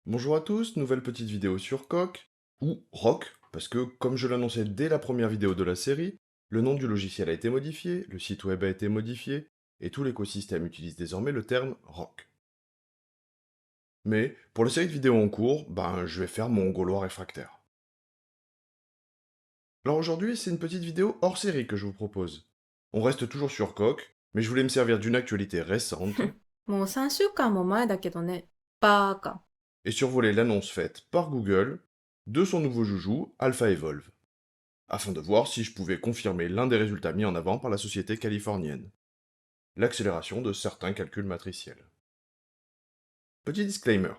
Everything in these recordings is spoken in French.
Bonjour à tous, nouvelle petite vidéo sur Coq, ou Rock, parce que comme je l'annonçais dès la première vidéo de la série, le nom du logiciel a été modifié, le site web a été modifié, et tout l'écosystème utilise désormais le terme Rock. Mais pour la série de vidéos en cours, je vais faire mon gaulois réfractaire. Alors aujourd'hui, c'est une petite vidéo hors série que je vous propose. On reste toujours sur Coq, mais je voulais me servir d'une actualité récenteもう3週間も前だけどね。バーカ。et survoler l'annonce faite par Google de son nouveau joujou Alpha Evolve, afin de voir si je pouvais confirmer l'un des résultats mis en avant par la société californienne, l'accélération de certains calculs matriciels. Petit disclaimer,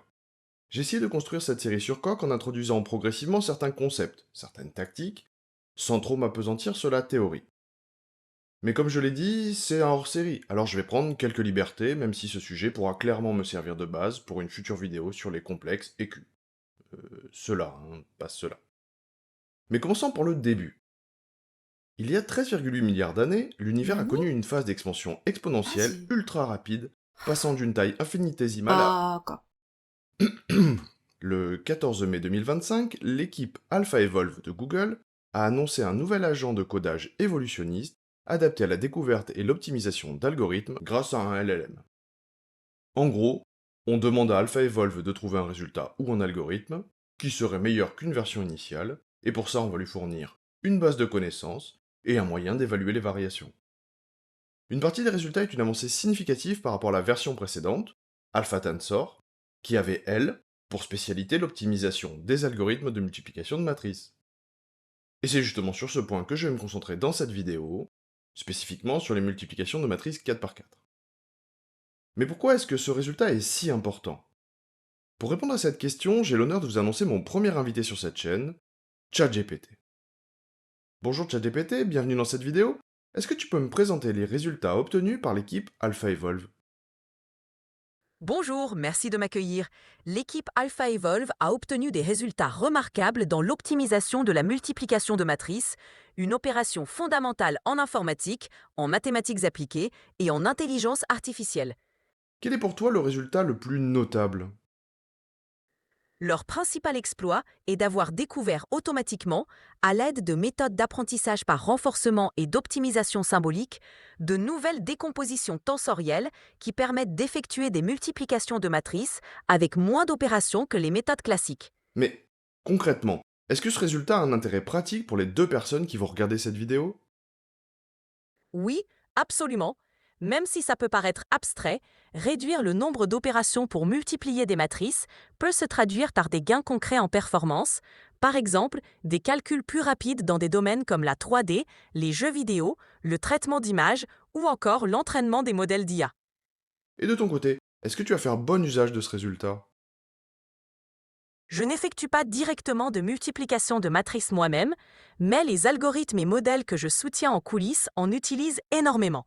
j'ai essayé de construire cette série sur Coq en introduisant progressivement certains concepts, certaines tactiques, sans trop m'apesantir sur la théorie. Mais comme je l'ai dit, c'est un hors-série, alors je vais prendre quelques libertés, même si ce sujet pourra clairement me servir de base pour une future vidéo sur les complexes écus. Ceux-là, hein, pas ceux-là. Mais commençons par le début. Il y a 13,8 milliards d'années, l'univers a connu 何 une phase d'expansion マ exponentielle ジ ultra rapide, passant d'une taille infinitésimale à... バーカ。Le 14 mai 2025, l'équipe Alpha Evolve de Google a annoncé un nouvel agent de codage évolutionniste adapté à la découverte et l'optimisation d'algorithmes grâce à un LLM. En gros, on demande à Alpha Evolve de trouver un résultat ou un algorithme qui serait meilleur qu'une version initiale, et pour ça on va lui fournir une base de connaissances et un moyen d'évaluer les variations. Une partie des résultats est une avancée significative par rapport à la version précédente, Alpha Tensor, qui avait, elle, pour spécialité l'optimisation des algorithmes de multiplication de matrices. Et c'est justement sur ce point que je vais me concentrer dans cette vidéo, spécifiquement sur les multiplications de matrices 4 par 4. Mais pourquoi est-ce que ce résultat est si important? Pour répondre à cette question, j'ai l'honneur de vous annoncer mon premier invité sur cette chaîne, ChatGPT. Bonjour ChatGPT, bienvenue dans cette vidéo. Est-ce que tu peux me présenter les résultats obtenus par l'équipe Alpha Evolve? Bonjour, merci de m'accueillir. L'équipe Alpha Evolve a obtenu des résultats remarquables dans l'optimisation de la multiplication de matrices, une opération fondamentale en informatique, en mathématiques appliquées et en intelligence artificielle. Quel est pour toi le résultat le plus notable? Leur principal exploit est d'avoir découvert automatiquement, à l'aide de méthodes d'apprentissage par renforcement et d'optimisation symbolique, de nouvelles décompositions tensorielles qui permettent d'effectuer des multiplications de matrices avec moins d'opérations que les méthodes classiques. Mais, concrètement, est-ce que ce résultat a un intérêt pratique pour les deux personnes qui vont regarder cette vidéo? Oui, absolument. Même si ça peut paraître abstrait, réduire le nombre d'opérations pour multiplier des matrices peut se traduire par des gains concrets en performance, par exemple des calculs plus rapides dans des domaines comme la 3D, les jeux vidéo, le traitement d'images ou encore l'entraînement des modèles d'IA. Et de ton côté, est-ce que tu vas faire bon usage de ce résultat? Je n'effectue pas directement de multiplication de matrices moi-même, mais les algorithmes et modèles que je soutiens en coulisses en utilisent énormément.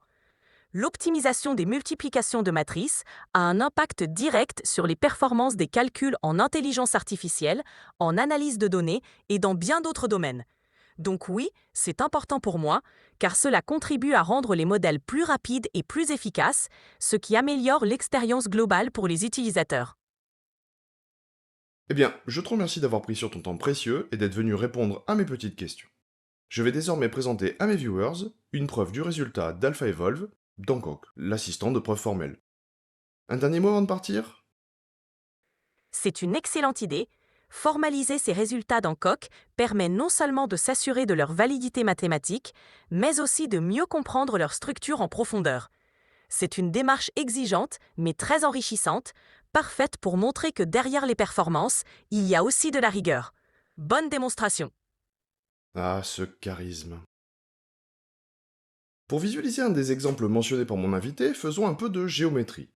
L'optimisation des multiplications de matrices a un impact direct sur les performances des calculs en intelligence artificielle, en analyse de données et dans bien d'autres domaines. Donc oui, c'est important pour moi, car cela contribue à rendre les modèles plus rapides et plus efficaces, ce qui améliore l'expérience globale pour les utilisateurs. Eh bien, je te remercie d'avoir pris sur ton temps précieux et d'être venu répondre à mes petites questions. Je vais désormais présenter à mes viewers une preuve du résultat d'Alpha Evolve dans Coq, l'assistant de preuve formelle. Un dernier mot avant de partir? C'est une excellente idée. Formaliser ces résultats dans Coq permet non seulement de s'assurer de leur validité mathématique, mais aussi de mieux comprendre leur structure en profondeur. C'est une démarche exigeante, mais très enrichissante, parfaite pour montrer que derrière les performances, il y a aussi de la rigueur. Bonne démonstration. Ah, ce charisme. Pour visualiser un des exemples mentionnés par mon invité, faisons un peu de géométrie.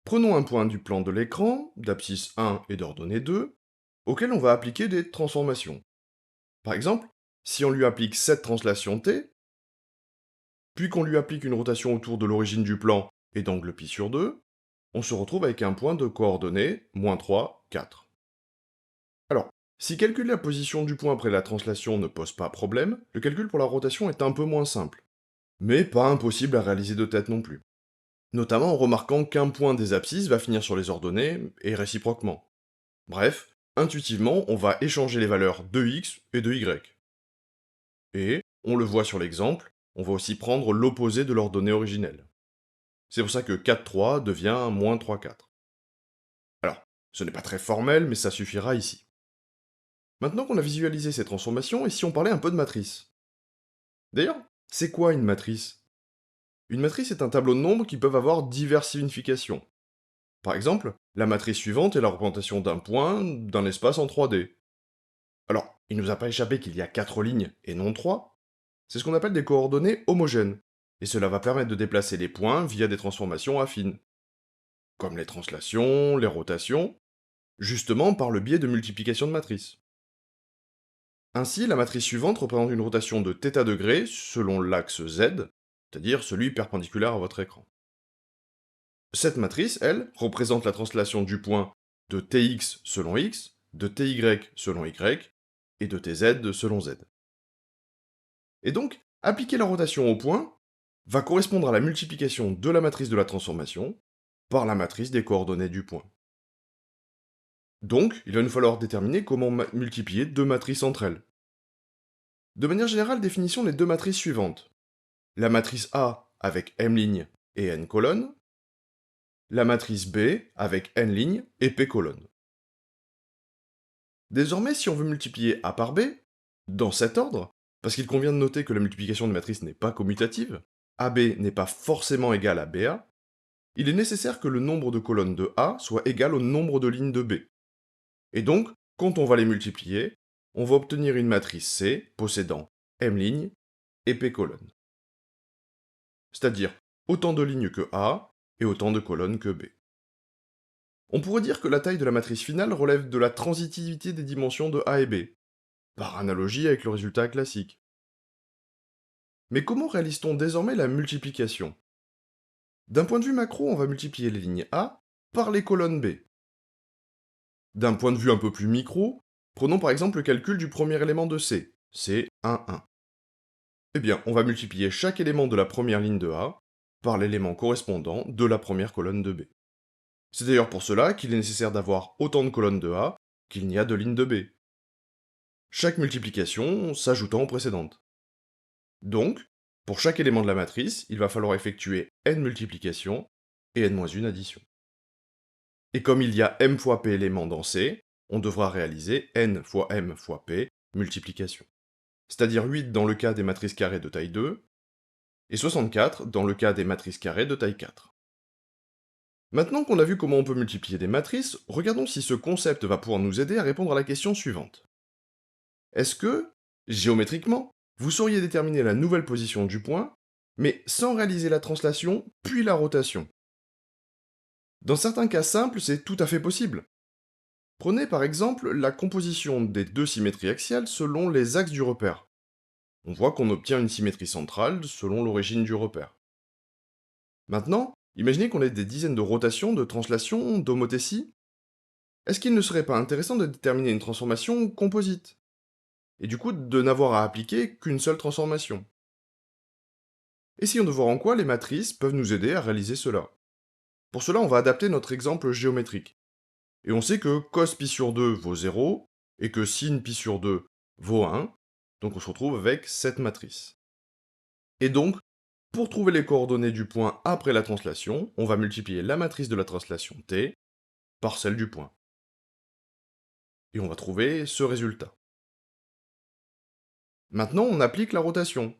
Prenons un point du plan de l'écran, d'abscisse 1 et d'ordonnée 2, auquel on va appliquer des transformations. Par exemple, si on lui applique cette translation t, puis qu'on lui applique une rotation autour de l'origine du plan et d'angle pi sur 2, on se retrouve avec un point de coordonnées -3, 4. Alors, si calculer la position du point après la translation ne pose pas problème, le calcul pour la rotation est un peu moins simple, mais pas impossible à réaliser de tête non plus. Notamment en remarquant qu'un point des abscisses va finir sur les ordonnées, et réciproquement. Bref, intuitivement, on va échanger les valeurs de x et de y. Et, on le voit sur l'exemple, on va aussi prendre l'opposé de leur donnée originelle. C'est pour ça que 4,3 devient moins 3,4. Alors, ce n'est pas très formel, mais ça suffira ici. Maintenant qu'on a visualisé ces transformations, et si on parlait un peu de matrice? D'ailleurs, c'est quoi une matrice? Une matrice est un tableau de nombres qui peuvent avoir diverses significations. Par exemple, la matrice suivante est la représentation d'un point, d'un espace en 3D. Alors, il nous a pas échappé qu'il y a 4 lignes et non 3. C'est ce qu'on appelle des coordonnées homogènes, et cela va permettre de déplacer les points via des transformations affines, comme les translations, les rotations, justement par le biais de multiplication de matrices. Ainsi, la matrice suivante représente une rotation de θ degrés selon l'axe Z, c'est-à-dire celui perpendiculaire à votre écran. Cette matrice, elle, représente la translation du point de Tx selon x, de Ty selon y, et de Tz selon z. Et donc, appliquer la rotation au point va correspondre à la multiplication de la matrice de la transformation par la matrice des coordonnées du point. Donc, il va nous falloir déterminer comment multiplier deux matrices entre elles. De manière générale, définissons les deux matrices suivantes. La matrice A avec m lignes et n colonnes, la matrice B avec n lignes et p colonnes. Désormais, si on veut multiplier A par B, dans cet ordre, parce qu'il convient de noter que la multiplication de matrices n'est pas commutative, AB n'est pas forcément égal à BA, il est nécessaire que le nombre de colonnes de A soit égal au nombre de lignes de B. Et donc, quand on va les multiplier, on va obtenir une matrice C possédant M lignes et P colonnes. C'est-à-dire autant de lignes que A et autant de colonnes que B. On pourrait dire que la taille de la matrice finale relève de la transitivité des dimensions de A et B, par analogie avec le résultat classique. Mais comment réalise-t-on désormais la multiplication? D'un point de vue macro, on va multiplier les lignes A par les colonnes B. D'un point de vue un peu plus micro, prenons par exemple le calcul du premier élément de C, c'est 1, 1. Eh bien, on va multiplier chaque élément de la première ligne de A par l'élément correspondant de la première colonne de B. C'est d'ailleurs pour cela qu'il est nécessaire d'avoir autant de colonnes de A qu'il n'y a de lignes de B. Chaque multiplication s'ajoutant aux précédentes. Donc, pour chaque élément de la matrice, il va falloir effectuer n multiplications et n-1 additions. Et comme il y a m fois p éléments dans C, on devra réaliser n fois m fois p multiplications. C'est-à-dire 8 dans le cas des matrices carrées de taille 2, et 64 dans le cas des matrices carrées de taille 4. Maintenant qu'on a vu comment on peut multiplier des matrices, regardons si ce concept va pouvoir nous aider à répondre à la question suivante. Est-ce que, géométriquement, vous sauriez déterminer la nouvelle position du point, mais sans réaliser la translation, puis la rotation? Dans certains cas simples, c'est tout à fait possible. Prenez par exemple la composition des deux symétries axiales selon les axes du repère. On voit qu'on obtient une symétrie centrale selon l'origine du repère. Maintenant, imaginez qu'on ait des dizaines de rotations, de translations, d'homothéties. Est-ce qu'il ne serait pas intéressant de déterminer une transformation composite? Et du coup, de n'avoir à appliquer qu'une seule transformation. Essayons de voir en quoi les matrices peuvent nous aider à réaliser cela. Pour cela, on va adapter notre exemple géométrique. Et on sait que cos pi sur 2 vaut 0, et que sin pi sur 2 vaut 1, donc on se retrouve avec cette matrice. Et donc, pour trouver les coordonnées du point après la translation, on va multiplier la matrice de la translation t par celle du point. Et on va trouver ce résultat. Maintenant, on applique la rotation.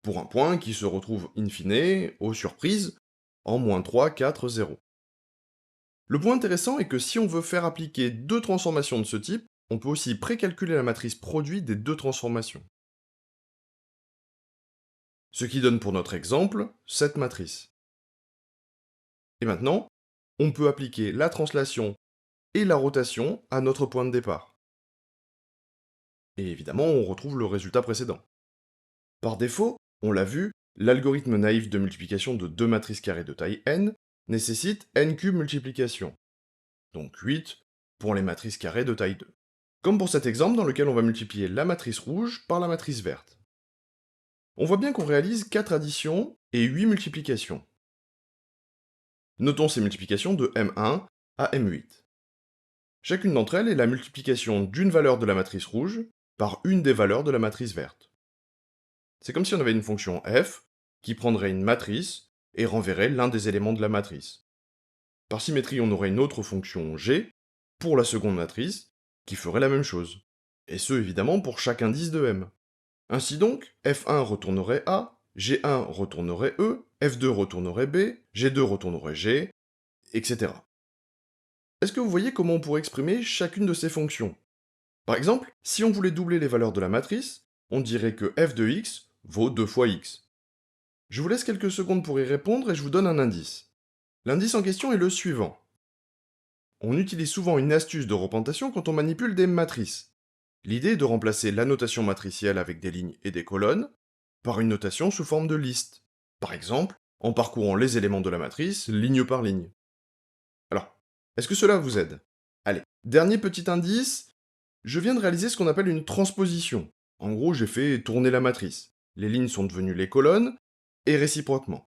Pour un point qui se retrouve in fine, aux surprises, en moins 3, 4, 0. Le point intéressant est que si on veut faire appliquer deux transformations de ce type, on peut aussi précalculer la matrice produit des deux transformations. Ce qui donne pour notre exemple cette matrice. Et maintenant, on peut appliquer la translation et la rotation à notre point de départ. Et évidemment, on retrouve le résultat précédent. Par défaut, on l'a vu, l'algorithme naïf de multiplication de deux matrices carrées de taille n nécessite n cube multiplication, donc 8 pour les matrices carrées de taille 2. Comme pour cet exemple dans lequel on va multiplier la matrice rouge par la matrice verte. On voit bien qu'on réalise 4 additions et 8 multiplications. Notons ces multiplications de M1 à M8. Chacune d'entre elles est la multiplication d'une valeur de la matrice rouge par une des valeurs de la matrice verte. C'est comme si on avait une fonction f qui prendrait une matrice et renverrait l'un des éléments de la matrice. Par symétrie, on aurait une autre fonction g pour la seconde matrice qui ferait la même chose. Et ce, évidemment, pour chaque indice de M. Ainsi donc, f1 retournerait A, g1 retournerait E, f2 retournerait B, g2 retournerait G, etc. Est-ce que vous voyez comment on pourrait exprimer chacune de ces fonctions? Par exemple, si on voulait doubler les valeurs de la matrice, on dirait que f de x vaut 2 fois x. Je vous laisse quelques secondes pour y répondre et je vous donne un indice. L'indice en question est le suivant. On utilise souvent une astuce de représentation quand on manipule des matrices. L'idée est de remplacer la notation matricielle avec des lignes et des colonnes par une notation sous forme de liste. Par exemple, en parcourant les éléments de la matrice ligne par ligne. Alors, est-ce que cela vous aide? Allez, dernier petit indice, je viens de réaliser ce qu'on appelle une transposition. En gros, j'ai fait tourner la matrice. Les lignes sont devenues les colonnes, et réciproquement.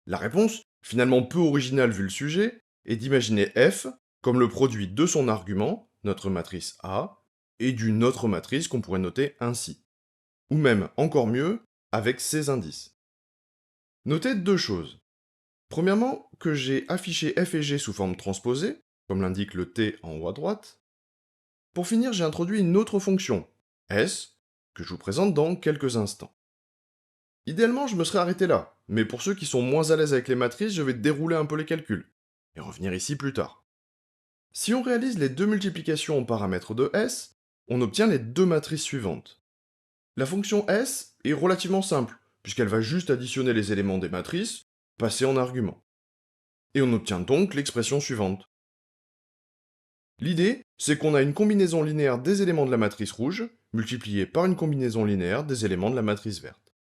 La réponse, finalement peu originale vu le sujet, est d'imaginer f comme le produit de son argument, notre matrice A, et d'une autre matrice qu'on pourrait noter ainsi. Ou même, encore mieux, avec ces indices. Notez deux choses. Premièrement, que j'ai affiché f et g sous forme transposée, comme l'indique le t en haut à droite. Pour finir, j'ai introduit une autre fonction, s, que je vous présente dans quelques instants. Idéalement, je me serais arrêté là, mais pour ceux qui sont moins à l'aise avec les matrices, je vais dérouler un peu les calculs, et revenir ici plus tard. Si on réalise les deux multiplications en paramètres de S, on obtient les deux matrices suivantes. La fonction S est relativement simple, puisqu'elle va juste additionner les éléments des matrices, passés en argument. Et on obtient donc l'expression suivante. L'idée, c'est qu'on a une combinaison linéaire des éléments de la matrice rouge, multipliée par une combinaison linéaire des éléments de la matrice verte.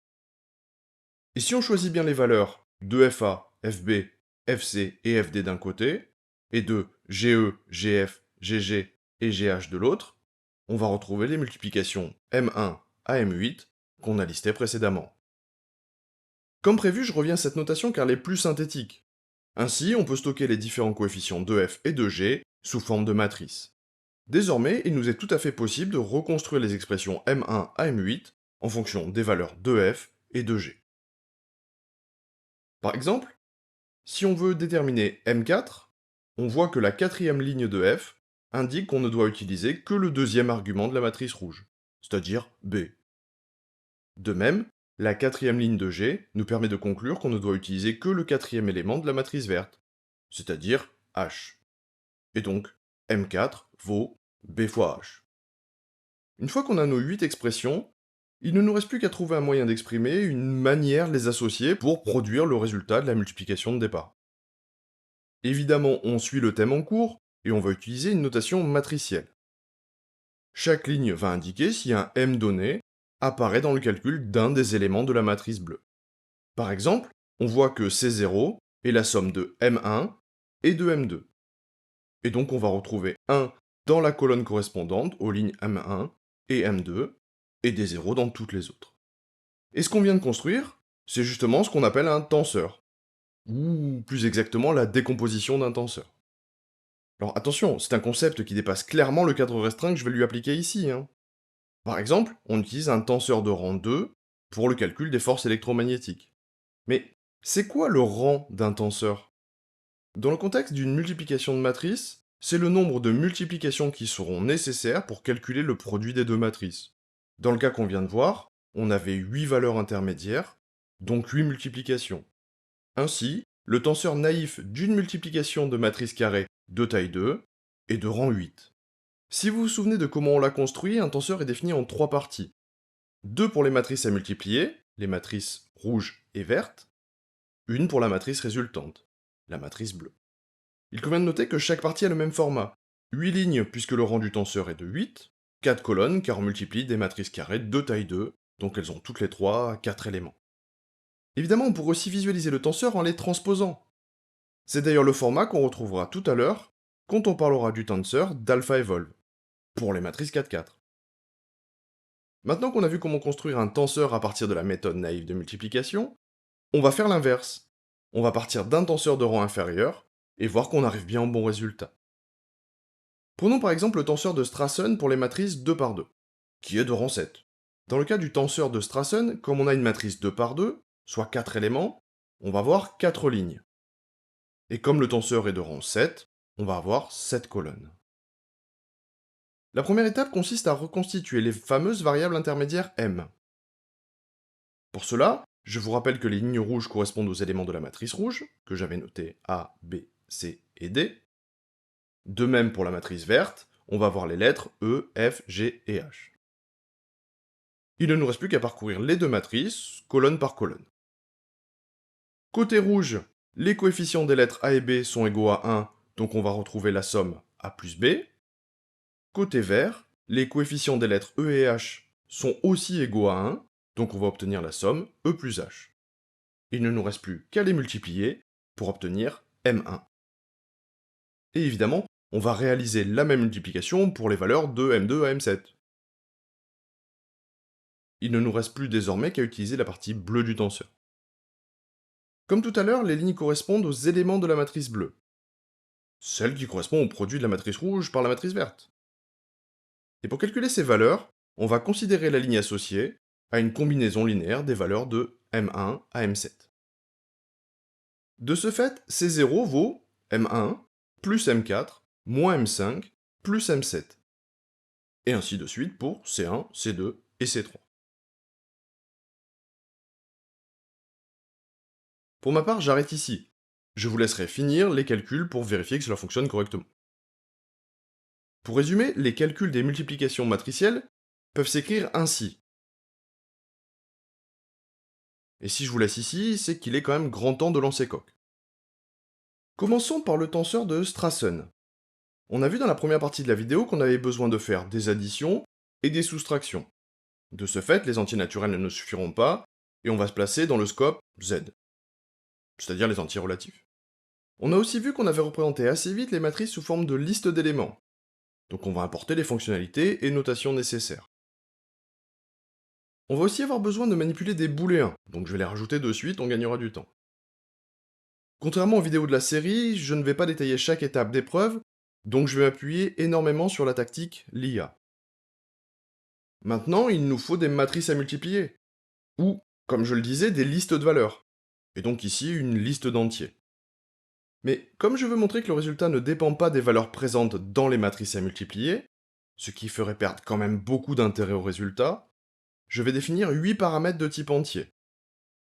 Et si on choisit bien les valeurs de FA, FB, FC et FD d'un côté, et de GE, GF, GG et GH de l'autre, on va retrouver les multiplications M1 à M8 qu'on a listées précédemment. Comme prévu, je reviens à cette notation car elle est plus synthétique. Ainsi, on peut stocker les différents coefficients de F et de G sous forme de matrice. Désormais, il nous est tout à fait possible de reconstruire les expressions M1 à M8 en fonction des valeurs de F et de G. Par exemple, si on veut déterminer M4, on voit que la quatrième ligne de F indique qu'on ne doit utiliser que le deuxième argument de la matrice rouge, c'est-à-dire B. De même, la quatrième ligne de G nous permet de conclure qu'on ne doit utiliser que le quatrième élément de la matrice verte, c'est-à-dire H. Et donc, M4 vaut B fois H. Une fois qu'on a nos 8 expressions, il ne nous reste plus qu'à trouver un moyen d'exprimer une manière de les associer pour produire le résultat de la multiplication de départ. Évidemment, on suit le thème en cours, et on va utiliser une notation matricielle. Chaque ligne va indiquer si un M donné apparaît dans le calcul d'un des éléments de la matrice bleue. Par exemple, on voit que C0 est la somme de M1 et de M2. Et donc on va retrouver 1 dans la colonne correspondante aux lignes M1 et M2, et des zéros dans toutes les autres. Et ce qu'on vient de construire, c'est justement ce qu'on appelle un tenseur, ou plus exactement la décomposition d'un tenseur. Alors attention, c'est un concept qui dépasse clairement le cadre restreint que je vais lui appliquer ici. Par exemple, on utilise un tenseur de rang 2 pour le calcul des forces électromagnétiques. Mais c'est quoi le rang d'un tenseur? Dans le contexte d'une multiplication de matrices, c'est le nombre de multiplications qui seront nécessaires pour calculer le produit des deux matrices. Dans le cas qu'on vient de voir, on avait 8 valeurs intermédiaires, donc 8 multiplications. Ainsi, le tenseur naïf d'une multiplication de matrice carrée de taille 2 est de rang 8. Si vous vous souvenez de comment on l'a construit, un tenseur est défini en 3 parties. 2 pour les matrices à multiplier, les matrices rouges et vertes, une pour la matrice résultante, la matrice bleue. Il convient de noter que chaque partie a le même format. 8 lignes puisque le rang du tenseur est de 8, 4 colonnes car on multiplie des matrices carrées de taille 2, donc elles ont toutes les 3 4 éléments. Évidemment, on pourrait aussi visualiser le tenseur en les transposant. C'est d'ailleurs le format qu'on retrouvera tout à l'heure quand on parlera du tenseur d'alpha evolve, pour les matrices 4-4. Maintenant qu'on a vu comment construire un tenseur à partir de la méthode naïve de multiplication, on va faire l'inverse. on va partir d'un tenseur de rang inférieur et voir qu'on arrive bien au bon résultat. Prenons par exemple le tenseur de Strassen pour les matrices 2 par 2, qui est de rang 7. Dans le cas du tenseur de Strassen, comme on a une matrice 2 par 2, soit 4 éléments, on va avoir 4 lignes. Et comme le tenseur est de rang 7, on va avoir 7 colonnes. La première étape consiste à reconstituer les fameuses variables intermédiaires M. Pour cela, je vous rappelle que les lignes rouges correspondent aux éléments de la matrice rouge, que j'avais noté A, B, C et D. De même pour la matrice verte, on va avoir les lettres E, F, G et H. Il ne nous reste plus qu'à parcourir les deux matrices, colonne par colonne. Côté rouge, les coefficients des lettres A et B sont égaux à 1, donc on va retrouver la somme A plus B. Côté vert, les coefficients des lettres E et H sont aussi égaux à 1, donc on va obtenir la somme E plus H. Il ne nous reste plus qu'à les multiplier pour obtenir M1. Et évidemment, on va réaliser la même multiplication pour les valeurs de M2 à M7. Il ne nous reste plus désormais qu'à utiliser la partie bleue du tenseur. Comme tout à l'heure, les lignes correspondent aux éléments de la matrice bleue, celle qui correspond au produit de la matrice rouge par la matrice verte. Et pour calculer ces valeurs, on va considérer la ligne associée à une combinaison linéaire des valeurs de M1 à M7. De ce fait, C0 vaut M1 plus M4 moins M5 plus M7. Et ainsi de suite pour C1, C2 et C3. Pour ma part, j'arrête ici. Je vous laisserai finir les calculs pour vérifier que cela fonctionne correctement. Pour résumer, les calculs des multiplications matricielles peuvent s'écrire ainsi. Et si je vous laisse ici, c'est qu'il est quand même grand temps de lancer coq. Commençons par le tenseur de Strassen. On a vu dans la première partie de la vidéo qu'on avait besoin de faire des additions et des soustractions. De ce fait, les entiers naturels ne nous suffiront pas, et on va se placer dans le scope Z, c'est-à-dire les entiers relatifs. On a aussi vu qu'on avait représenté assez vite les matrices sous forme de liste d'éléments, donc on va importer les fonctionnalités et notations nécessaires. On va aussi avoir besoin de manipuler des booléens, donc je vais les rajouter de suite, on gagnera du temps. Contrairement aux vidéos de la série, je ne vais pas détailler chaque étape d'épreuve, donc je vais m'appuyer énormément sur la tactique l'IA. Maintenant, il nous faut des matrices à multiplier, ou, comme je le disais, des listes de valeurs, et donc ici une liste d'entiers. Mais comme je veux montrer que le résultat ne dépend pas des valeurs présentes dans les matrices à multiplier, ce qui ferait perdre quand même beaucoup d'intérêt au résultat, je vais définir 8 paramètres de type entier,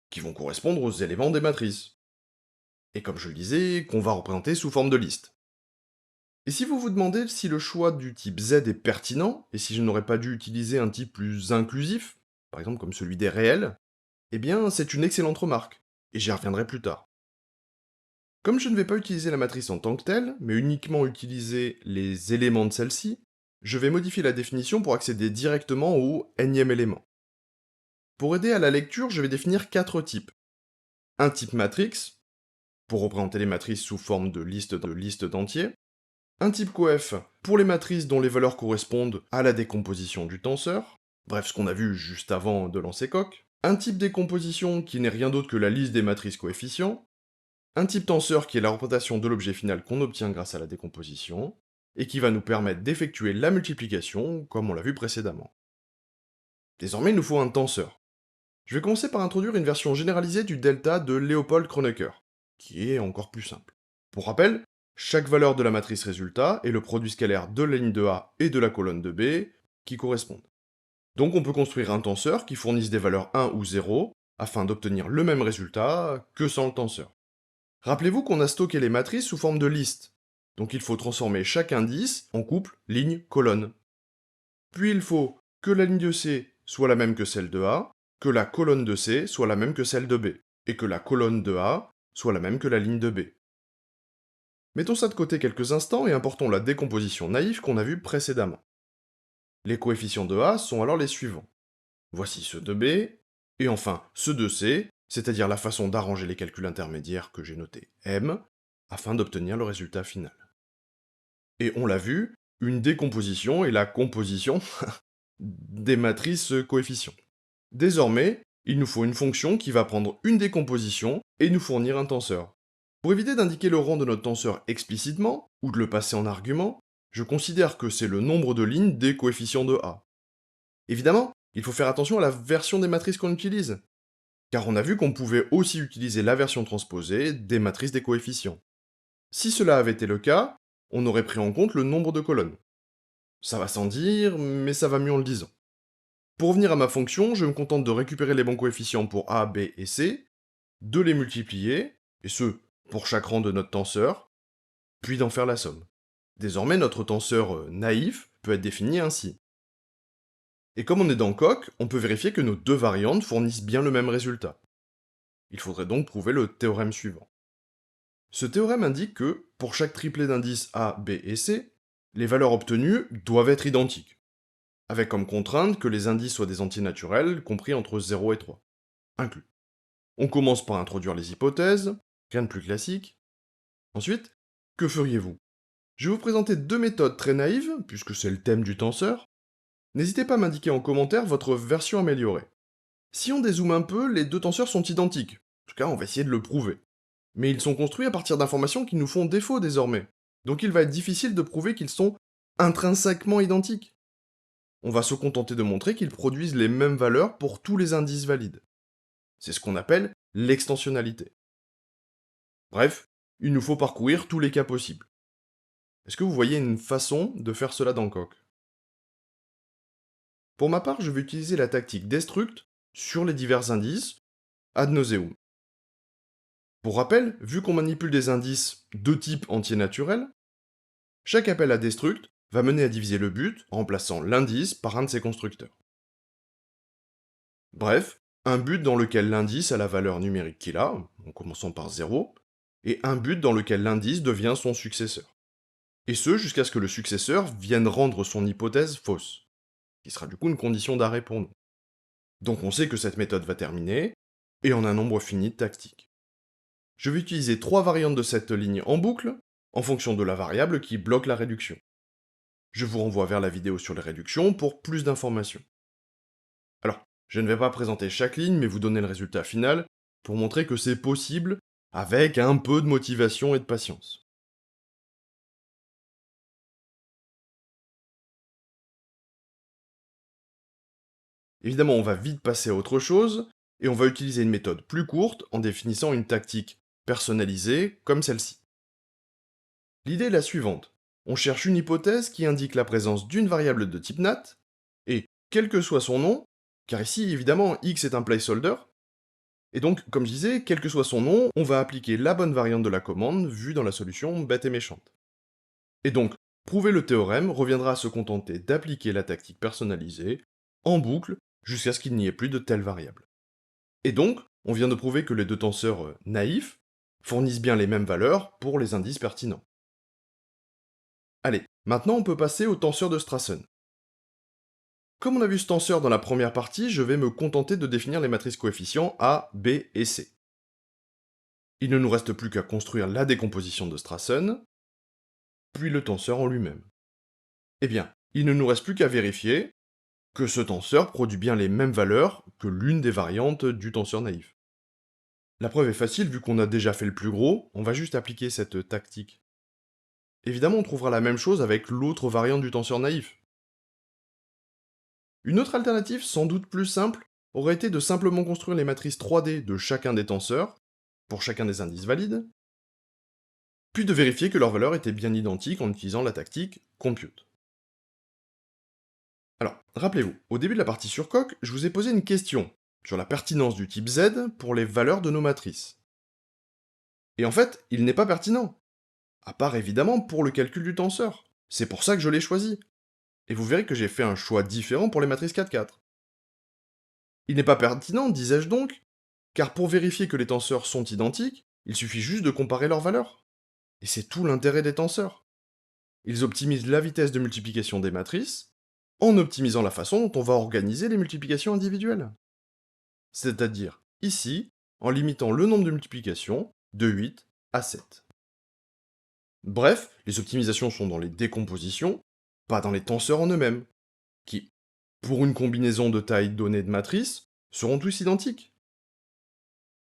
qui vont correspondre aux éléments des matrices. Et comme je le disais, qu'on va représenter sous forme de liste. Et si vous vous demandez si le choix du type Z est pertinent, et si je n'aurais pas dû utiliser un type plus inclusif, par exemple comme celui des réels, eh bien c'est une excellente remarque, et j'y reviendrai plus tard. Comme je ne vais pas utiliser la matrice en tant que telle, mais uniquement utiliser les éléments de celle-ci, je vais modifier la définition pour accéder directement au nème élément. Pour aider à la lecture, je vais définir 4 types. Un type matrix, pour représenter les matrices sous forme de liste d'entiers. Un type coef, pour les matrices dont les valeurs correspondent à la décomposition du tenseur, bref ce qu'on a vu juste avant de lancer coq. Un type décomposition qui n'est rien d'autre que la liste des matrices coefficients. Un type tenseur qui est la représentation de l'objet final qu'on obtient grâce à la décomposition, et qui va nous permettre d'effectuer la multiplication, comme on l'a vu précédemment. Désormais, il nous faut un tenseur. Je vais commencer par introduire une version généralisée du delta de Leopold Kronecker, qui est encore plus simple. Pour rappel, chaque valeur de la matrice résultat est le produit scalaire de la ligne de A et de la colonne de B qui correspondent. Donc on peut construire un tenseur qui fournisse des valeurs 1 ou 0 afin d'obtenir le même résultat que sans le tenseur. Rappelez-vous qu'on a stocké les matrices sous forme de liste, donc il faut transformer chaque indice en couple ligne-colonne. Puis il faut que la ligne de C soit la même que celle de A, que la colonne de C soit la même que celle de B, et que la colonne de A soit la même que la ligne de B. Mettons ça de côté quelques instants et importons la décomposition naïve qu'on a vue précédemment. Les coefficients de A sont alors les suivants. Voici ceux de B, et enfin ceux de C, c'est-à-dire la façon d'arranger les calculs intermédiaires que j'ai notés M, afin d'obtenir le résultat final. Et on l'a vu, une décomposition est la composition des matrices coefficients. Désormais, Il nous faut une fonction qui va prendre une décomposition et nous fournir un tenseur. Pour éviter d'indiquer le rang de notre tenseur explicitement, ou de le passer en argument, je considère que c'est le nombre de lignes des coefficients de A. Évidemment, il faut faire attention à la version des matrices qu'on utilise, car on a vu qu'on pouvait aussi utiliser la version transposée des matrices des coefficients. Si cela avait été le cas, on aurait pris en compte le nombre de colonnes. Ça va sans dire, mais ça va mieux en le disant. Pour revenir à ma fonction, je me contente de récupérer les bons coefficients pour A, B et C, de les multiplier, et ce, pour chaque rang de notre tenseur, puis d'en faire la somme. Désormais, notre tenseur naïf peut être défini ainsi. Et comme on est dans Coq, on peut vérifier que nos deux variantes fournissent bien le même résultat. Il faudrait donc prouver le théorème suivant. Ce théorème indique que, pour chaque triplet d'indices A, B et C, les valeurs obtenues doivent être identiques, avec comme contrainte que les indices soient des entiers naturels compris entre 0 et 3, inclus. On commence par introduire les hypothèses, rien de plus classique. Ensuite, que feriez-vous? Je vais vous présenter deux méthodes très naïves, puisque c'est le thème du tenseur. N'hésitez pas à m'indiquer en commentaire votre version améliorée. Si on dézoome un peu, les deux tenseurs sont identiques. En tout cas, on va essayer de le prouver. Mais ils sont construits à partir d'informations qui nous font défaut désormais. Donc il va être difficile de prouver qu'ils sont intrinsèquement identiques. On va se contenter de montrer qu'ils produisent les mêmes valeurs pour tous les indices valides. C'est ce qu'on appelle l'extensionnalité. Bref, il nous faut parcourir tous les cas possibles. Est-ce que vous voyez une façon de faire cela dans Coq? Pour ma part, je vais utiliser la tactique destruct sur les divers indices ad nauseum. Pour rappel, vu qu'on manipule des indices de type entier naturel, chaque appel à destruct va mener à diviser le but en remplaçant l'indice par un de ses constructeurs. Bref, un but dans lequel l'indice a la valeur numérique qu'il a, en commençant par 0, et un but dans lequel l'indice devient son successeur. Et ce, jusqu'à ce que le successeur vienne rendre son hypothèse fausse, qui sera du coup une condition d'arrêt pour nous. Donc on sait que cette méthode va terminer, et en un nombre fini de tactiques. Je vais utiliser trois variantes de cette ligne en boucle, en fonction de la variable qui bloque la réduction. Je vous renvoie vers la vidéo sur les réductions pour plus d'informations. Alors, je ne vais pas présenter chaque ligne, mais vous donner le résultat final, pour montrer que c'est possible, avec un peu de motivation et de patience. Évidemment, on va vite passer à autre chose, et on va utiliser une méthode plus courte en définissant une tactique personnalisée comme celle-ci. L'idée est la suivante. On cherche une hypothèse qui indique la présence d'une variable de type nat, et quel que soit son nom, car ici évidemment x est un placeholder, et donc comme je disais, quel que soit son nom, on va appliquer la bonne variante de la commande vue dans la solution bête et méchante. Et donc, prouver le théorème reviendra à se contenter d'appliquer la tactique personnalisée en boucle jusqu'à ce qu'il n'y ait plus de telle variable. Et donc, on vient de prouver que les deux tenseurs naïfs fournissent bien les mêmes valeurs pour les indices pertinents. Allez, maintenant on peut passer au tenseur de Strassen. Comme on a vu ce tenseur dans la première partie, je vais me contenter de définir les matrices coefficients A, B et C. Il ne nous reste plus qu'à construire la décomposition de Strassen, puis le tenseur en lui-même. Eh bien, il ne nous reste plus qu'à vérifier que ce tenseur produit bien les mêmes valeurs que l'une des variantes du tenseur naïf. La preuve est facile vu qu'on a déjà fait le plus gros, on va juste appliquer cette tactique. Évidemment, on trouvera la même chose avec l'autre variante du tenseur naïf. Une autre alternative, sans doute plus simple, aurait été de simplement construire les matrices 3D de chacun des tenseurs, pour chacun des indices valides, puis de vérifier que leurs valeurs étaient bien identiques en utilisant la tactique compute. Alors, rappelez-vous, au début de la partie sur Coq, je vous ai posé une question sur la pertinence du type Z pour les valeurs de nos matrices. Et en fait, il n'est pas pertinent, à part évidemment pour le calcul du tenseur. C'est pour ça que je l'ai choisi. Et vous verrez que j'ai fait un choix différent pour les matrices 4-4. Il n'est pas pertinent, disais-je donc, car pour vérifier que les tenseurs sont identiques, il suffit juste de comparer leurs valeurs. Et c'est tout l'intérêt des tenseurs. Ils optimisent la vitesse de multiplication des matrices, en optimisant la façon dont on va organiser les multiplications individuelles. C'est-à-dire, ici, en limitant le nombre de multiplications de 8 à 7. Bref, les optimisations sont dans les décompositions, pas dans les tenseurs en eux-mêmes, qui, pour une combinaison de tailles données de matrices, seront tous identiques.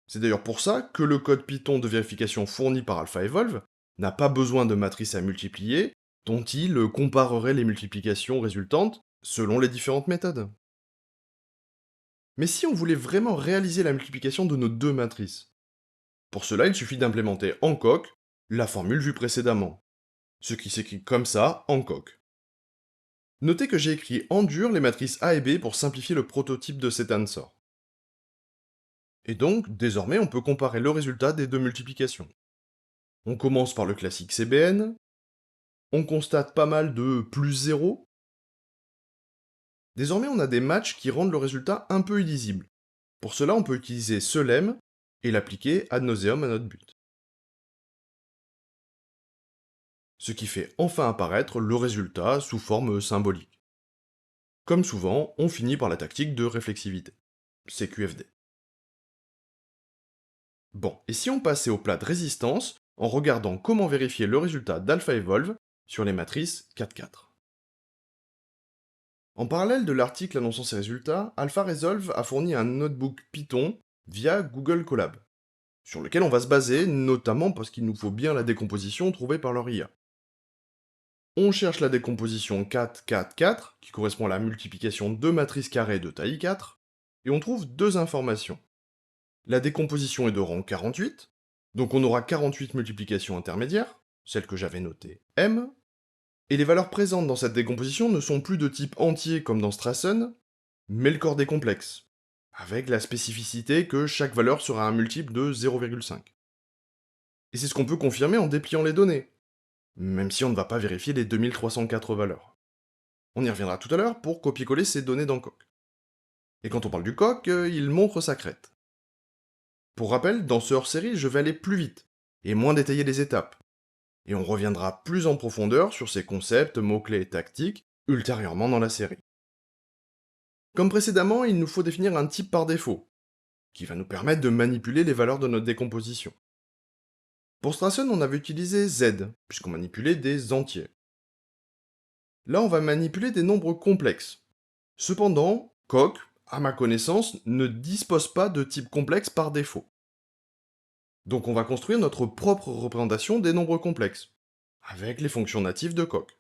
C'est d'ailleurs pour ça que le code Python de vérification fourni par AlphaEvolve n'a pas besoin de matrices à multiplier, dont il comparerait les multiplications résultantes selon les différentes méthodes. Mais si on voulait vraiment réaliser la multiplication de nos deux matrices, pour cela il suffit d'implémenter en coq la formule vue précédemment, ce qui s'écrit comme ça en coq. Notez que j'ai écrit en dur les matrices A et B pour simplifier le prototype de cet answer. Et donc, désormais, on peut comparer le résultat des deux multiplications. On commence par le classique CBN, on constate pas mal de plus 0. Désormais, on a des matchs qui rendent le résultat un peu illisible. Pour cela, on peut utiliser ce lemme et l'appliquer ad nauseam à notre but. Ce qui fait enfin apparaître le résultat sous forme symbolique. Comme souvent, on finit par la tactique de réflexivité, CQFD. Bon, et si on passait au plat de résistance en regardant comment vérifier le résultat d'AlphaEvolve sur les matrices 4-4. En parallèle de l'article annonçant ces résultats, AlphaResolve a fourni un notebook Python via Google Colab, sur lequel on va se baser, notamment parce qu'il nous faut bien la décomposition trouvée par leur IA. On cherche la décomposition 4-4-4, qui correspond à la multiplication de matrices carrées de taille 4, et on trouve deux informations. La décomposition est de rang 48, donc on aura 48 multiplications intermédiaires, celles que j'avais notées M, et les valeurs présentes dans cette décomposition ne sont plus de type entier comme dans Strassen, mais le corps des complexes, avec la spécificité que chaque valeur sera un multiple de 0,5. Et c'est ce qu'on peut confirmer en dépliant les données, même si on ne va pas vérifier les 2304 valeurs. On y reviendra tout à l'heure pour copier-coller ces données dans Coq. Et quand on parle du Coq, il montre sa crête. Pour rappel, dans ce hors-série, je vais aller plus vite, et moins détailler les étapes. Et on reviendra plus en profondeur sur ces concepts, mots-clés et tactiques, ultérieurement dans la série. Comme précédemment, il nous faut définir un type par défaut, qui va nous permettre de manipuler les valeurs de notre décomposition. Pour Strassen, on avait utilisé Z, puisqu'on manipulait des entiers. Là, on va manipuler des nombres complexes. Cependant, Coq, à ma connaissance, ne dispose pas de type complexe par défaut. Donc on va construire notre propre représentation des nombres complexes, avec les fonctions natives de Coq.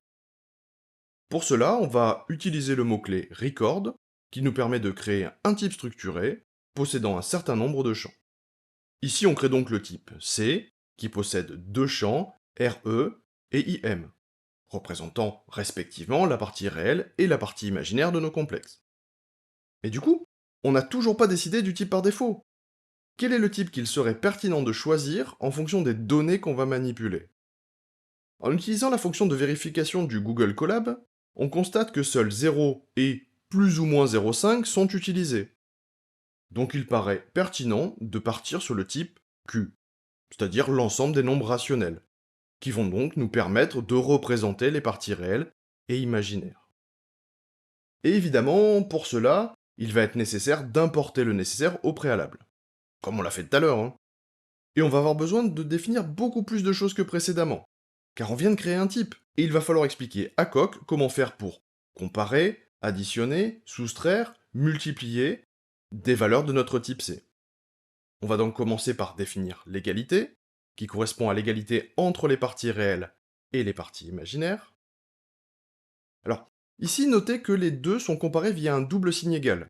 Pour cela, on va utiliser le mot-clé record, qui nous permet de créer un type structuré, possédant un certain nombre de champs. Ici, on crée donc le type C, qui possède deux champs, RE et IM, représentant respectivement la partie réelle et la partie imaginaire de nos complexes. Et du coup, on n'a toujours pas décidé du type par défaut. Quel est le type qu'il serait pertinent de choisir en fonction des données qu'on va manipuler? En utilisant la fonction de vérification du Google Colab, on constate que seuls 0 et plus ou moins 0,5 sont utilisés. Donc il paraît pertinent de partir sur le type Q, c'est-à-dire l'ensemble des nombres rationnels, qui vont donc nous permettre de représenter les parties réelles et imaginaires. Et évidemment, pour cela, il va être nécessaire d'importer le nécessaire au préalable, comme on l'a fait tout à l'heure, hein. Et on va avoir besoin de définir beaucoup plus de choses que précédemment, car on vient de créer un type, et il va falloir expliquer à Coq comment faire pour comparer, additionner, soustraire, multiplier des valeurs de notre type C. On va donc commencer par définir l'égalité, qui correspond à l'égalité entre les parties réelles et les parties imaginaires. Alors, ici, notez que les deux sont comparés via un double signe égal.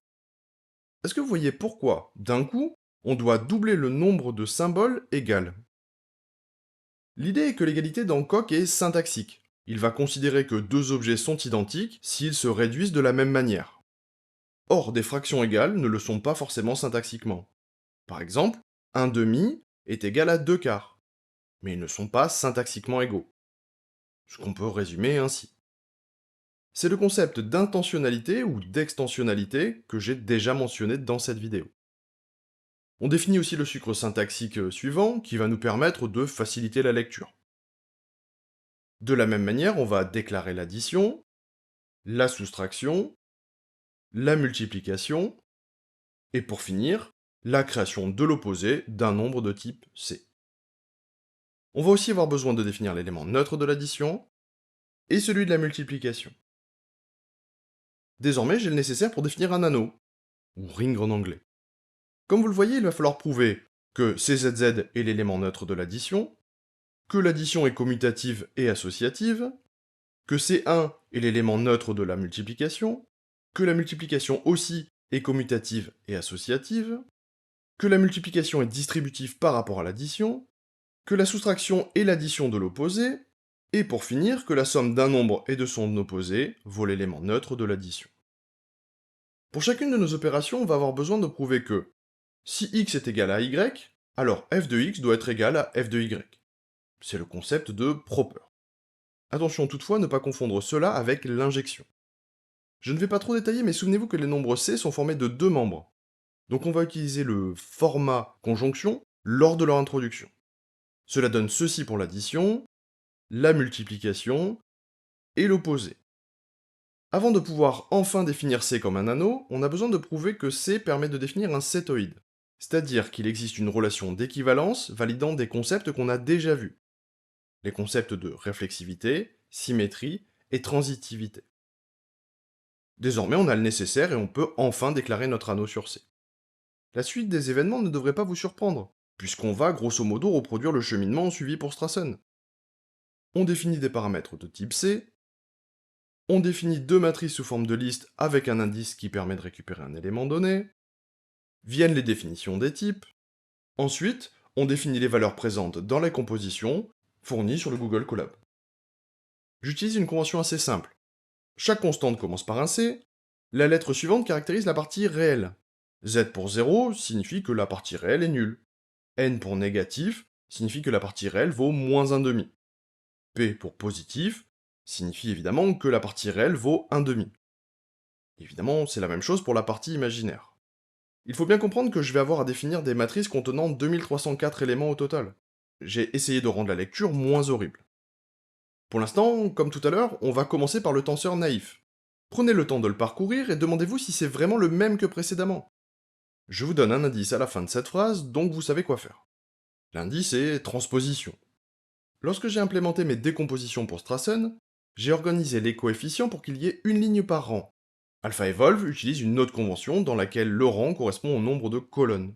Est-ce que vous voyez pourquoi, d'un coup, on doit doubler le nombre de symboles égal? L'idée est que l'égalité dans Coq est syntaxique. Il va considérer que deux objets sont identiques s'ils se réduisent de la même manière. Or, des fractions égales ne le sont pas forcément syntaxiquement. Par exemple, 1/2 est égal à 2/4, mais ils ne sont pas syntaxiquement égaux. Ce qu'on peut résumer ainsi. C'est le concept d'intentionnalité ou d'extensionnalité que j'ai déjà mentionné dans cette vidéo. On définit aussi le sucre syntaxique suivant qui va nous permettre de faciliter la lecture. De la même manière, on va déclarer l'addition, la soustraction, la multiplication, et pour finir, la création de l'opposé d'un nombre de type C. On va aussi avoir besoin de définir l'élément neutre de l'addition, et celui de la multiplication. Désormais, j'ai le nécessaire pour définir un anneau, ou ring en anglais. Comme vous le voyez, il va falloir prouver que CZZ est l'élément neutre de l'addition, que l'addition est commutative et associative, que C1 est l'élément neutre de la multiplication, que la multiplication aussi est commutative et associative, que la multiplication est distributive par rapport à l'addition, que la soustraction est l'addition de l'opposé, et pour finir, que la somme d'un nombre et de son opposé vaut l'élément neutre de l'addition. Pour chacune de nos opérations, on va avoir besoin de prouver que si x est égal à y, alors f de x doit être égal à f de y. C'est le concept de proper. Attention toutefois à ne pas confondre cela avec l'injection. Je ne vais pas trop détailler, mais souvenez-vous que les nombres C sont formés de deux membres. Donc on va utiliser le format conjonction lors de leur introduction. Cela donne ceci pour l'addition, la multiplication et l'opposé. Avant de pouvoir enfin définir C comme un anneau, on a besoin de prouver que C permet de définir un sétoïde, c'est-à-dire qu'il existe une relation d'équivalence validant des concepts qu'on a déjà vus. Les concepts de réflexivité, symétrie et transitivité. Désormais, on a le nécessaire et on peut enfin déclarer notre anneau sur C. La suite des événements ne devrait pas vous surprendre, puisqu'on va grosso modo reproduire le cheminement suivi pour Strassen. On définit des paramètres de type C, on définit deux matrices sous forme de liste avec un indice qui permet de récupérer un élément donné, viennent les définitions des types, ensuite, on définit les valeurs présentes dans les compositions fournies sur le Google Colab. J'utilise une convention assez simple. Chaque constante commence par un C, la lettre suivante caractérise la partie réelle. Z pour 0 signifie que la partie réelle est nulle. N pour négatif signifie que la partie réelle vaut moins 1,5. P pour positif signifie évidemment que la partie réelle vaut 1,5. Évidemment, c'est la même chose pour la partie imaginaire. Il faut bien comprendre que je vais avoir à définir des matrices contenant 2304 éléments au total. J'ai essayé de rendre la lecture moins horrible. Pour l'instant, comme tout à l'heure, on va commencer par le tenseur naïf. Prenez le temps de le parcourir et demandez-vous si c'est vraiment le même que précédemment. Je vous donne un indice à la fin de cette phrase, donc vous savez quoi faire. L'indice est transposition. Lorsque j'ai implémenté mes décompositions pour Strassen, j'ai organisé les coefficients pour qu'il y ait une ligne par rang. AlphaEvolve utilise une autre convention dans laquelle le rang correspond au nombre de colonnes.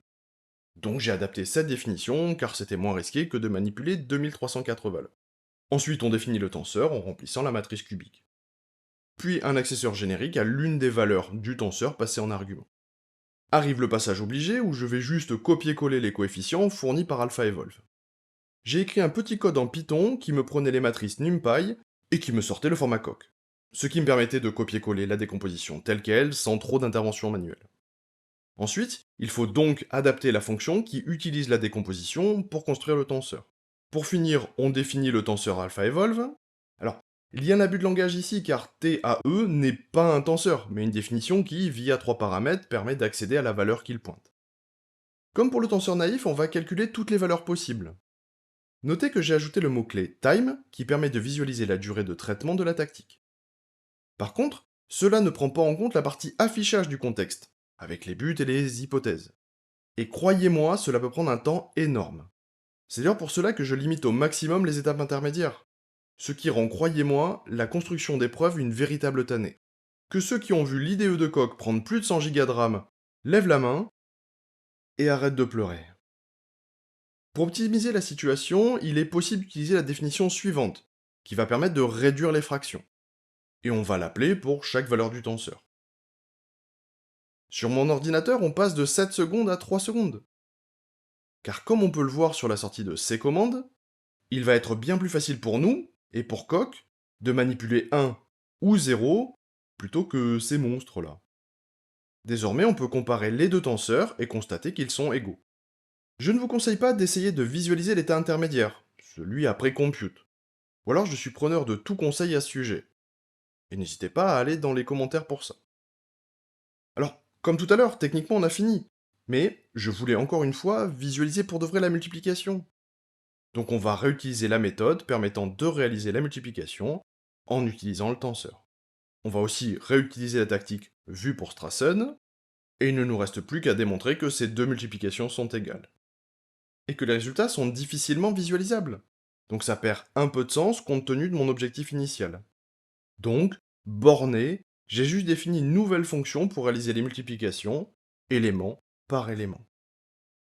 Donc j'ai adapté cette définition car c'était moins risqué que de manipuler 2304 valeurs. Ensuite on définit le tenseur en remplissant la matrice cubique. Puis un accesseur générique à l'une des valeurs du tenseur passées en argument. Arrive le passage obligé où je vais juste copier-coller les coefficients fournis par AlphaEvolve. J'ai écrit un petit code en Python qui me prenait les matrices NumPy et qui me sortait le format coq, ce qui me permettait de copier-coller la décomposition telle qu'elle sans trop d'intervention manuelle. Ensuite, il faut donc adapter la fonction qui utilise la décomposition pour construire le tenseur. Pour finir, on définit le tenseur AlphaEvolve. Alors, il y a un abus de langage ici car TAE n'est pas un tenseur, mais une définition qui, via 3 paramètres, permet d'accéder à la valeur qu'il pointe. Comme pour le tenseur naïf, on va calculer toutes les valeurs possibles. Notez que j'ai ajouté le mot-clé time qui permet de visualiser la durée de traitement de la tactique. Par contre, cela ne prend pas en compte la partie affichage du contexte, avec les buts et les hypothèses. Et croyez-moi, cela peut prendre un temps énorme. C'est d'ailleurs pour cela que je limite au maximum les étapes intermédiaires. Ce qui rend, croyez-moi, la construction des preuves une véritable tannée. Que ceux qui ont vu l'IDE de Coq prendre plus de 100 Go de RAM lèvent la main et arrêtent de pleurer. Pour optimiser la situation, il est possible d'utiliser la définition suivante, qui va permettre de réduire les fractions. Et on va l'appeler pour chaque valeur du tenseur. Sur mon ordinateur, on passe de 7 secondes à 3 secondes. Car comme on peut le voir sur la sortie de ces commandes, il va être bien plus facile pour nous, et pour Coq, de manipuler 1 ou 0 plutôt que ces monstres-là. Désormais, on peut comparer les deux tenseurs et constater qu'ils sont égaux. Je ne vous conseille pas d'essayer de visualiser l'état intermédiaire, celui après compute. Ou alors je suis preneur de tout conseil à ce sujet. Et n'hésitez pas à aller dans les commentaires pour ça. Alors, comme tout à l'heure, techniquement on a fini. Mais je voulais encore une fois visualiser pour de vrai la multiplication. Donc on va réutiliser la méthode permettant de réaliser la multiplication en utilisant le tenseur. On va aussi réutiliser la tactique vue pour Strassen, et il ne nous reste plus qu'à démontrer que ces deux multiplications sont égales. Et que les résultats sont difficilement visualisables. Donc ça perd un peu de sens compte tenu de mon objectif initial. Donc, borné, j'ai juste défini une nouvelle fonction pour réaliser les multiplications, élément par élément.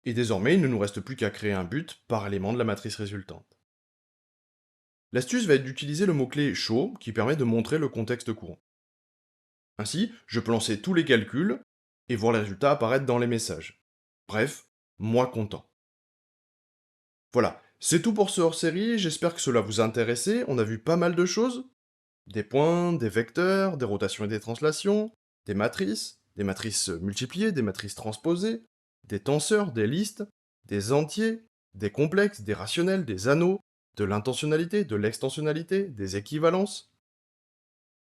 Et désormais, il ne nous reste plus qu'à créer un but par élément de la matrice résultante. L'astuce va être d'utiliser le mot-clé show qui permet de montrer le contexte courant. Ainsi, je peux lancer tous les calculs et voir les résultats apparaître dans les messages. Bref, moi content. Voilà, c'est tout pour ce hors-série, j'espère que cela vous a intéressé, on a vu pas mal de choses. Des points, des vecteurs, des rotations et des translations, des matrices multipliées, des matrices transposées, des tenseurs, des listes, des entiers, des complexes, des rationnels, des anneaux, de l'intentionnalité, de l'extensionnalité, des équivalences.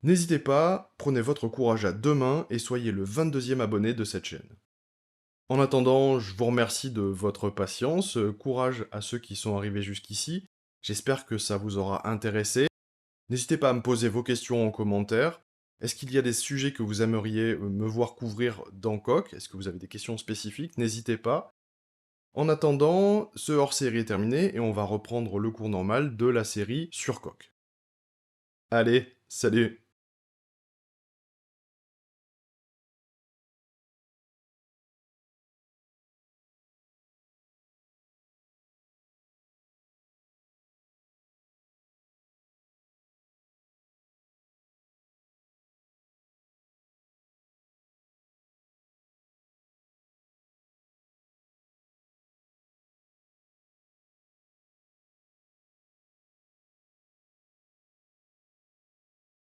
N'hésitez pas, prenez votre courage à deux mains et soyez le 22e abonné de cette chaîne. En attendant, je vous remercie de votre patience, courage à ceux qui sont arrivés jusqu'ici, j'espère que ça vous aura intéressé. N'hésitez pas à me poser vos questions en commentaire. Est-ce qu'il y a des sujets que vous aimeriez me voir couvrir dans Coq? Est-ce que vous avez des questions spécifiques? N'hésitez pas. En attendant, ce hors-série est terminé et on va reprendre le cours normal de la série sur Coq. Allez, salut!